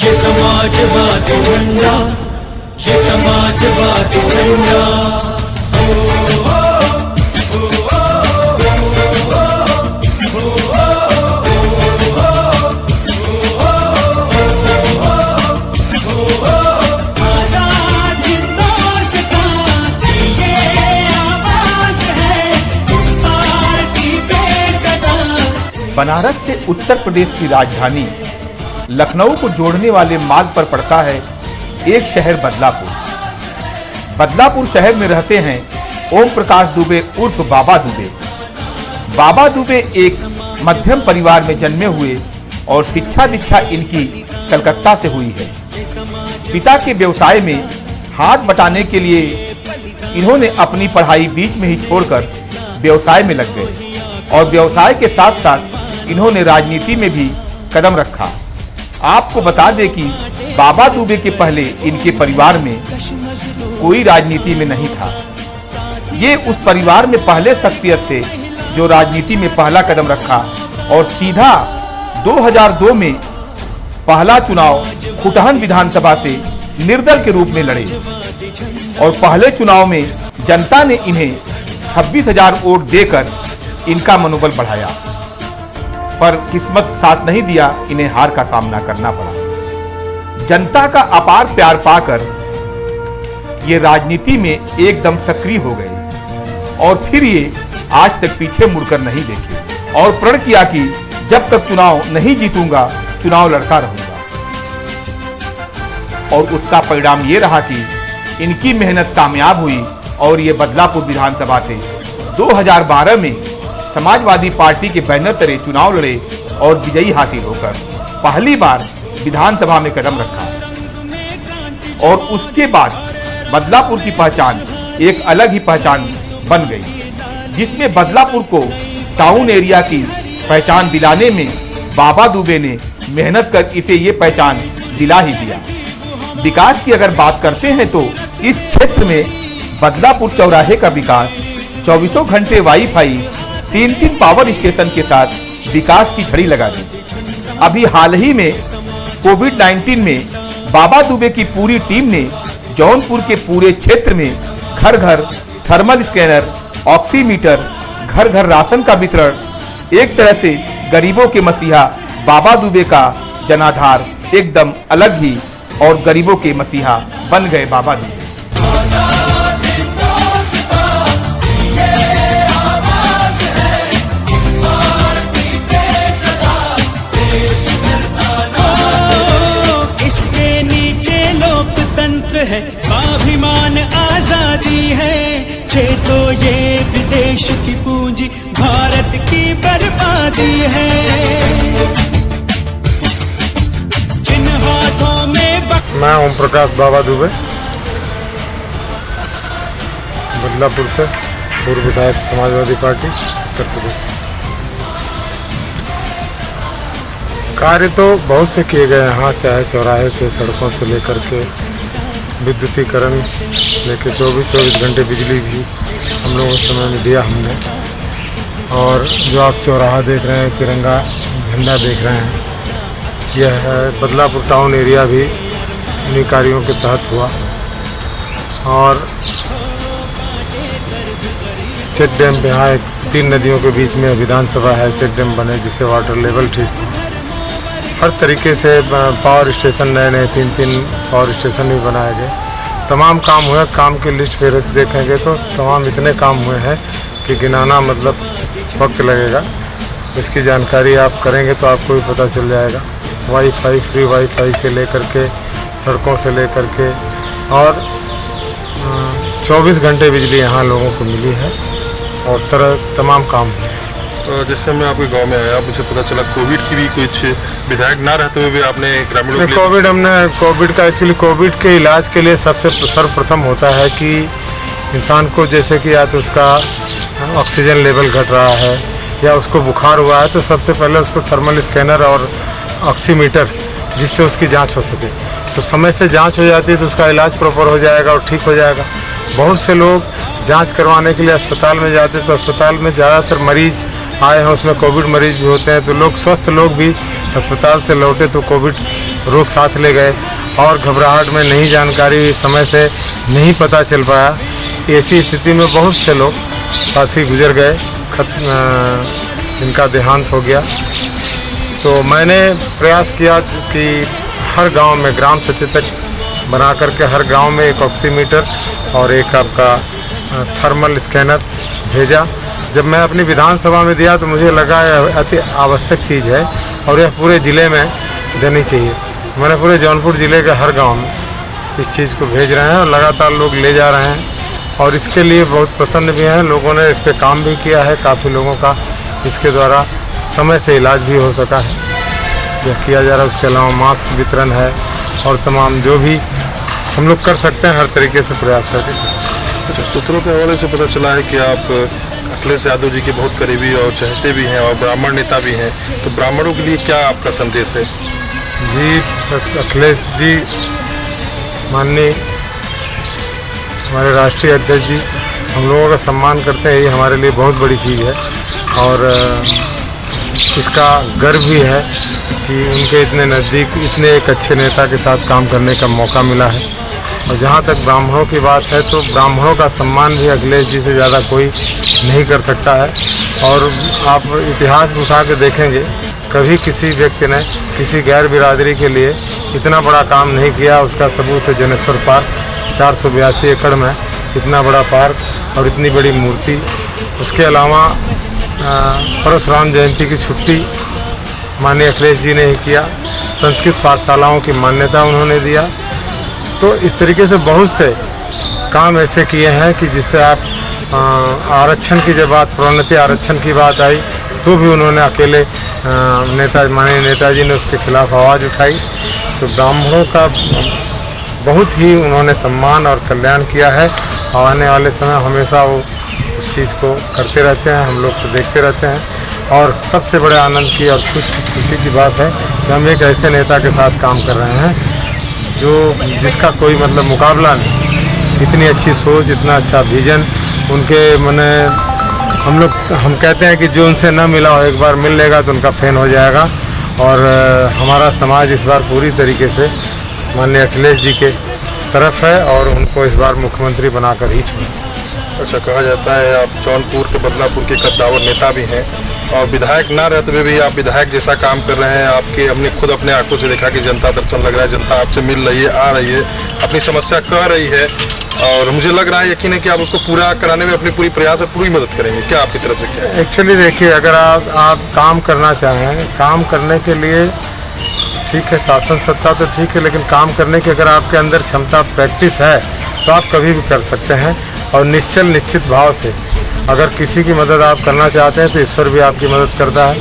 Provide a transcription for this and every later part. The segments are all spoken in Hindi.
ये समाजवादी झंडा, ये समाजवादी झंडा। बनारस से उत्तर प्रदेश की राजधानी लखनऊ को जोड़ने वाले मार्ग पर पड़ता है एक शहर बदलापुर। बदलापुर शहर में रहते हैं ओम प्रकाश दुबे उर्फ बाबा दुबे। बाबा दुबे एक मध्यम परिवार में जन्मे हुए और शिक्षा दीक्षा इनकी कलकत्ता से हुई है। पिता के व्यवसाय में हाथ बटाने के लिए इन्होंने अपनी पढ़ाई बीच में ही छोड़कर व्यवसाय में लग गए और व्यवसाय के साथ साथ इन्होंने राजनीति में भी कदम रखा। आपको बता दें कि बाबा दुबे के पहले इनके परिवार में कोई राजनीति में नहीं था। ये उस परिवार में पहले शख्सियत थे जो राजनीति में पहला कदम रखा और सीधा 2002 में पहला चुनाव खुटहन विधानसभा से निर्दल के रूप में लड़े और पहले चुनाव में जनता ने इन्हें 26,000 वोट देकर इनका मनोबल बढ़ाया, पर किस्मत साथ नहीं दिया, इन्हें हार का सामना करना पड़ा। जनता का अपार प्यार पाकर ये राजनीति में एकदम सक्रिय हो गए और फिर ये आज तक पीछे मुड़कर नहीं देखे और प्रण किया कि जब तक चुनाव नहीं जीतूंगा चुनाव लड़ता रहूंगा। और उसका परिणाम ये रहा कि इनकी मेहनत कामयाब हुई और ये बदलापुर विधानसभा से 2012 में समाजवादी पार्टी के बैनर तले चुनाव लड़े और विजयी हासिल होकर पहली बार विधानसभा में कदम रखा। और उसके बाद बदलापुर की पहचान एक अलग ही पहचान बन गई, जिसमें बदलापुर को टाउन एरिया की पहचान दिलाने में बाबा दुबे ने मेहनत कर इसे ये पहचान दिला ही दिया। विकास की अगर बात करते हैं तो इस क्षेत्र में बदलापुर चौराहे का विकास 24 घंटे वाईफाई 3 पावर स्टेशन के साथ विकास की झड़ी लगा दी। अभी हाल ही में कोविड-19 में बाबा दुबे की पूरी टीम ने जौनपुर के पूरे क्षेत्र में घर घर थर्मल स्कैनर, ऑक्सीमीटर, घर घर राशन का वितरण, एक तरह से गरीबों के मसीहा बाबा दुबे का जनाधार एकदम अलग ही और गरीबों के मसीहा बन गए बाबा दुबे। है स्वाभिमान आजादी है, छे तो ये विदेश की पूंजी भारत की बर्बादी है। जिन हाथों में मैं ओम प्रकाश बाबा दुबे बदलापुर से पूर्व विधायक समाजवादी पार्टी उत्तर प्रदेश। कार्य तो बहुत से किए गए यहाँ, चाहे चौराहे से सड़कों से लेकर के विद्युतीकरण लेके 24 घंटे बिजली भी हम लोग उस समय में दिया हमने। और जो आप चौराहा देख रहे हैं, तिरंगा झंडा देख रहे हैं, यह है बदलापुर टाउन एरिया भी इन्हीं कार्यों के तहत हुआ। और चेक डैम यहाँ एक 3 नदियों के बीच में विधानसभा है, चेक डैम बने जिससे वाटर लेवल ठीक हो। हर तरीके से पावर स्टेशन नए 3 पावर स्टेशन भी बनाए गए। तमाम काम हुए, काम की लिस्ट फिर देखेंगे तो तमाम इतने काम हुए हैं कि गिनाना मतलब वक्त लगेगा। इसकी जानकारी आप करेंगे तो आपको भी पता चल जाएगा। वाईफाई, फ्री वाईफाई से लेकर के सड़कों से लेकर के और 24 घंटे बिजली यहाँ लोगों को मिली है और तमाम काम हुए। जैसे मैं आपके गांव में आया, मुझे पता चला कोविड की भी कुछ विधायक ना रहते हुए भी आपने ग्रामीणों के कोविड का एक्चुअली कोविड के इलाज के लिए सबसे सर्वप्रथम होता है कि इंसान को जैसे कि या तो उसका ऑक्सीजन लेवल घट रहा है या उसको बुखार हुआ है तो सबसे पहले उसको थर्मल स्कैनर और ऑक्सीमीटर जिससे उसकी जांच हो सके। तो समय से जांच हो जाती है तो उसका इलाज प्रॉपर हो जाएगा और ठीक हो जाएगा। बहुत से लोग जांच करवाने के लिए अस्पताल में जाते हैं तो अस्पताल में ज़्यादातर मरीज आए हैं, उसमें कोविड मरीज भी होते हैं, तो लोग स्वस्थ लोग भी अस्पताल से लौटे तो कोविड लोग साथ ले गए और घबराहट में नई जानकारी समय से नहीं पता चल पाया। ऐसी स्थिति में बहुत से लोग साथी गुजर गए, इनका देहांत हो गया। तो मैंने प्रयास किया कि हर गांव में ग्राम सचेतक बना करके हर गांव में एक ऑक्सीमीटर और एक आपका थर्मल स्कैनर भेजा। जब मैं अपनी विधानसभा में दिया तो मुझे लगा यह अति आवश्यक चीज़ है और यह पूरे ज़िले में देनी चाहिए। मैंने पूरे जौनपुर ज़िले के हर गांव में इस चीज़ को भेज रहे हैं और लगातार लोग ले जा रहे हैं और इसके लिए बहुत प्रसन्न भी हैं। लोगों ने इस पर काम भी किया है, काफ़ी लोगों का इसके द्वारा समय से इलाज भी हो सका है, जो किया जा रहा है। उसके अलावा मास्क वितरण है और तमाम जो भी हम लोग कर सकते हैं हर तरीके से प्रयास करके। अच्छा, सूत्रों के हवाले से पता चला है कि आप अखिलेश यादव जी के बहुत करीबी और चाहते भी हैं और ब्राह्मण नेता भी हैं, तो ब्राह्मणों के लिए क्या आपका संदेश है? जी, अखिलेश जी माननीय हमारे राष्ट्रीय अध्यक्ष जी हम लोगों का सम्मान करते हैं, ये हमारे लिए बहुत बड़ी चीज़ है और इसका गर्व भी है कि उनके इतने नज़दीक इतने एक अच्छे नेता के साथ काम करने का मौका मिला है। और जहाँ तक ब्राह्मणों की बात है तो ब्राह्मणों का सम्मान भी अखिलेश जी से ज़्यादा कोई नहीं कर सकता है। और आप इतिहास उठा के देखेंगे, कभी किसी व्यक्ति ने किसी गैर बिरादरी के लिए इतना बड़ा काम नहीं किया। उसका सबूत है जनेश्वर पार्क, 482 एकड़ में इतना बड़ा पार्क और इतनी बड़ी मूर्ति। उसके अलावा परशुराम जयंती की छुट्टी माननीय अखिलेश जी ने ही किया। संस्कृत पाठशालाओं की मान्यता उन्होंने दिया। तो इस तरीके से बहुत से काम ऐसे किए हैं कि जिससे आप आरक्षण की जब बात, प्रोन्नति आरक्षण की बात आई तो भी उन्होंने अकेले माननीय नेताजी ने उसके खिलाफ आवाज़ उठाई। तो ब्राह्मणों का बहुत ही उन्होंने सम्मान और कल्याण किया है और आने वाले समय हमेशा वो उस चीज़ को करते रहते हैं। हम लोग तो देखते रहते हैं और सबसे बड़े आनंद की और खुशी की बात है कि हम एक ऐसे नेता के साथ काम कर रहे हैं जो जिसका कोई मतलब मुकाबला नहीं। इतनी अच्छी सोच, इतना अच्छा विजन उनके मने हम कहते हैं कि जो उनसे न मिला हो एक बार मिल लेगा तो उनका फैन हो जाएगा। और हमारा समाज इस बार पूरी तरीके से माननीय अखिलेश जी के तरफ है और उनको इस बार मुख्यमंत्री बनाकर ही छोड़ा। अच्छा, कहा जाता है आप जौनपुर के बदलापुर के कद्दावर नेता भी हैं और विधायक ना रहते हुए भी आप विधायक जैसा काम कर रहे हैं। आपके हमने खुद अपने आंखों से देखा कि जनता दर्शन लग रहा है, जनता आपसे मिल रही है, आ रही है, अपनी समस्या कह रही है और मुझे लग रहा है, यकीन है कि आप उसको पूरा कराने में अपनी पूरी प्रयास और पूरी मदद करेंगे। क्या आपकी तरफ से क्या है? एक्चुअली देखिए, अगर आप काम करना चाहें, काम करने के लिए ठीक है, शासन सत्ता तो ठीक है, लेकिन काम करने की अगर आपके अंदर क्षमता, प्रैक्टिस है तो आप कभी भी कर सकते हैं। और निश्चित भाव से अगर किसी की मदद आप करना चाहते हैं तो ईश्वर भी आपकी मदद करता है।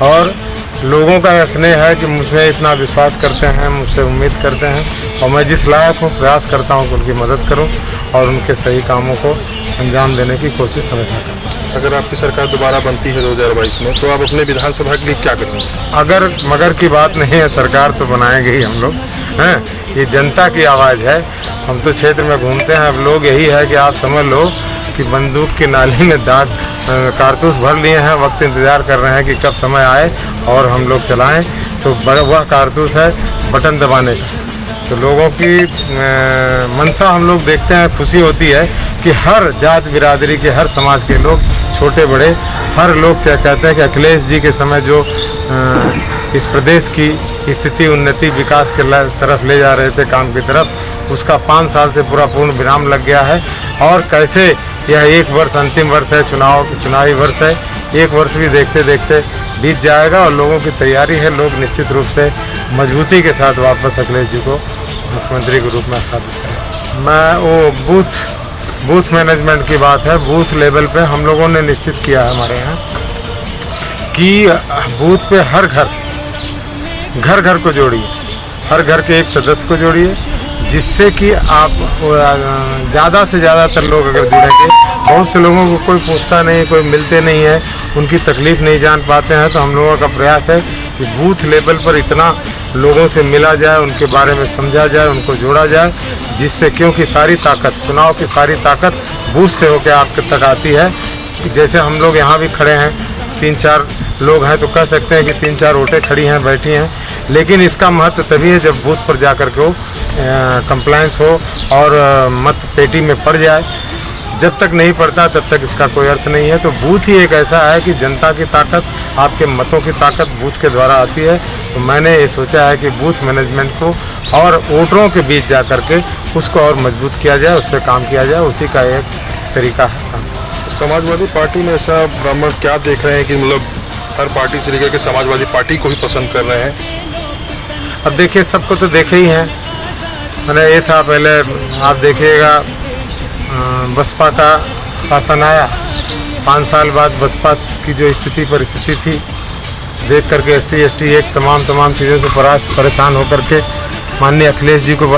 और लोगों का स्नेह है कि मुझे इतना विश्वास करते हैं, मुझसे उम्मीद करते हैं और मैं जिस लायक हूँ प्रयास करता हूँ कि उनकी मदद करूँ और उनके सही कामों को अंजाम देने की कोशिश हमेशा करूँ। अगर आपकी सरकार दोबारा बनती है 2022 में तो आप अपने विधानसभा के लिए क्या करेंगे? अगर मगर की बात नहीं है, सरकार तो बनाएंगे ही हम लोग हैं। ये जनता की आवाज़ है। हम तो क्षेत्र में घूमते हैं, अब लोग यही है कि आप समझ लो कि बंदूक की नाली में दाग कारतूस भर लिए हैं, वक्त इंतज़ार कर रहे हैं कि कब समय आए और हम लोग चलाएं। तो वह कारतूस है बटन दबाने का। तो लोगों की मनसा हम लोग देखते हैं, खुशी होती है कि हर जात बिरादरी के, हर समाज के लोग, छोटे बड़े, हर लोग कहते हैं कि अखिलेश जी के समय जो इस प्रदेश की स्थिति, उन्नति, विकास के तरफ ले जा रहे थे, काम की तरफ, उसका 5 साल से पूर्ण विराम लग गया है। और कैसे यह एक वर्ष अंतिम वर्ष है, चुनावी वर्ष है, एक वर्ष भी देखते देखते बीत जाएगा और लोगों की तैयारी है। लोग निश्चित रूप से मजबूती के साथ वापस अखिलेश जी को मुख्यमंत्री के रूप में स्थापित करें। मैं वो बूथ मैनेजमेंट की बात है, बूथ लेवल पे हम लोगों ने निश्चित किया है हमारे यहाँ कि बूथ पे हर घर को जोड़िए, हर घर के एक सदस्य को जोड़िए, जिससे कि आप ज़्यादा से ज़्यादातर लोग अगर जुड़ेंगे। बहुत से लोगों को कोई पूछता नहीं, कोई मिलते नहीं है, उनकी तकलीफ़ नहीं जान पाते हैं। तो हम लोगों का प्रयास है कि बूथ लेवल पर इतना लोगों से मिला जाए, उनके बारे में समझा जाए, उनको जोड़ा जाए, जिससे क्योंकि सारी ताकत, चुनाव की सारी ताकत बूथ से होकर आपके तक आती है। जैसे हम लोग यहाँ भी खड़े हैं, 3-4 लोग हैं तो कह सकते हैं कि 3-4 वोटें खड़ी हैं, बैठी हैं, लेकिन इसका महत्व तभी है जब बूथ पर जा कर के वो कंप्लायंस हो और मत पेटी में पड़ जाए। जब तक नहीं पड़ता तब तक इसका कोई अर्थ नहीं है। तो बूथ ही एक ऐसा है कि जनता की ताकत, आपके मतों की ताकत बूथ के द्वारा आती है। तो मैंने ये सोचा है कि बूथ मैनेजमेंट को और वोटरों के बीच जा कर के उसको और मजबूत किया जाए, उस पर काम किया जाए, उसी का एक तरीका है। समाजवादी पार्टी में ऐसा ब्राह्मण क्या देख रहे हैं कि मतलब हर पार्टी से लेकर के समाजवादी पार्टी को ही पसंद कर रहे हैं? अब देखिए, सबको तो देखे ही हैं। मैंने ये था पहले, आप देखिएगा बसपा का शासन आया, 5 साल बाद बसपा की जो स्थिति परिस्थिति थी देख करके SC ST एक तमाम चीज़ों से परेशान होकर के माननीय अखिलेश जी को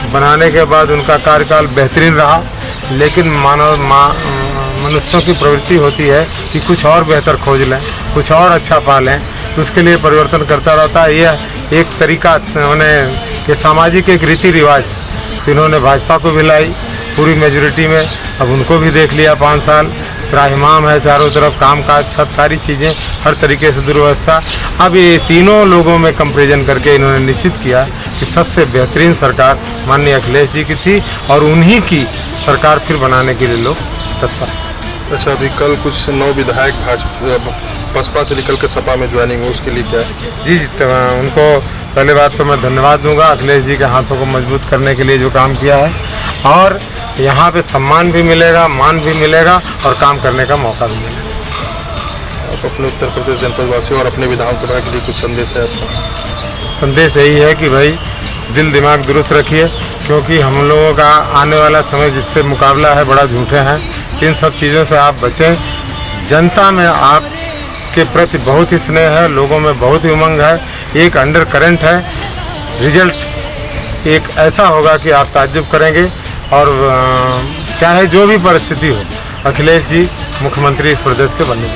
बनाने के बाद उनका कार्यकाल बेहतरीन रहा। लेकिन मनुष्यों की प्रवृत्ति होती है कि कुछ और बेहतर खोज लें, कुछ और अच्छा पा लें, तो उसके लिए परिवर्तन करता रहता है। यह एक तरीका ये सामाजिक एक रीति रिवाज है। तो इन्होंने भाजपा को भी लाई पूरी मेजोरिटी में, अब उनको भी देख लिया 5 साल, त्राहिमाम है चारों तरफ, काम काज सब सारी चीज़ें हर तरीके से दुर्व्यवस्था। अब ये तीनों लोगों में कंपेरिजन करके इन्होंने निश्चित किया कि सबसे बेहतरीन सरकार माननीय अखिलेश जी की थी और उन्हीं की सरकार फिर बनाने के लिए लोग तत्पर हैं। अच्छा, अभी कल कुछ 9 विधायक बसपा से निकल के सपा में ज्वाइनिंग हो, उसके लिए क्या है? जी उनको पहले बात तो मैं धन्यवाद दूंगा, अखिलेश जी के हाथों को मजबूत करने के लिए जो काम किया है, और यहाँ पे सम्मान भी मिलेगा, मान भी मिलेगा और काम करने का मौका भी मिलेगा। आप अपने उत्तर प्रदेश जनपद वासियों और अपने विधानसभा के लिए कुछ संदेश है आपका? संदेश यही है कि भाई दिल दिमाग दुरुस्त रखिए, क्योंकि हम लोगों का आने वाला समय जिससे मुकाबला है बड़ा झूठे हैं। इन सब चीज़ों से आप बचें। जनता में आपके प्रति बहुत ही स्नेह है, लोगों में बहुत ही उमंग है, एक अंडर करंट है। रिजल्ट एक ऐसा होगा कि आप ताज्जुब करेंगे, और चाहे जो भी परिस्थिति हो, अखिलेश जी मुख्यमंत्री इस प्रदेश के बनने